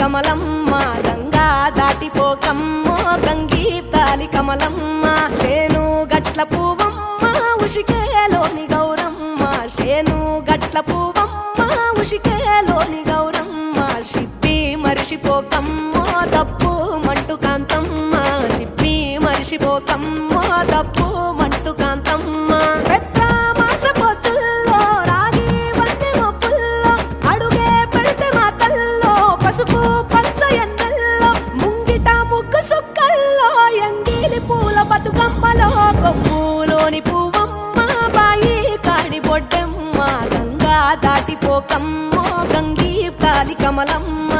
కమలమ్మ గంగా దాటిపోకమ్మో గంగీ తాలి కమలమ్మ శేను గట్ల పువ్వమ్మ ఉషికేలోని గౌరమ్మ శేను గట్ల పువ్వమ్మ ఉషికేలోని గౌరమ్మ షిప్పి మరిషిపోకమ్మో తప్పు మంటు కాంతమ్మ షిప్పి మరిషిపోకమ్మో తప్పు మంటు కాంతమ్మ పసుపు పచ్చ ఎన్నెల్లో ముంగిట ముగ్గు సుక్కల్లో ఎంగిలి పూల బతుకమ్మలో కొమ్ములోని పువ్వమ్మ బాయి కాడి బొడ్డమ్మ గంగా దాటిపోకమ్మో గంగీ తాలి కమలమ్మ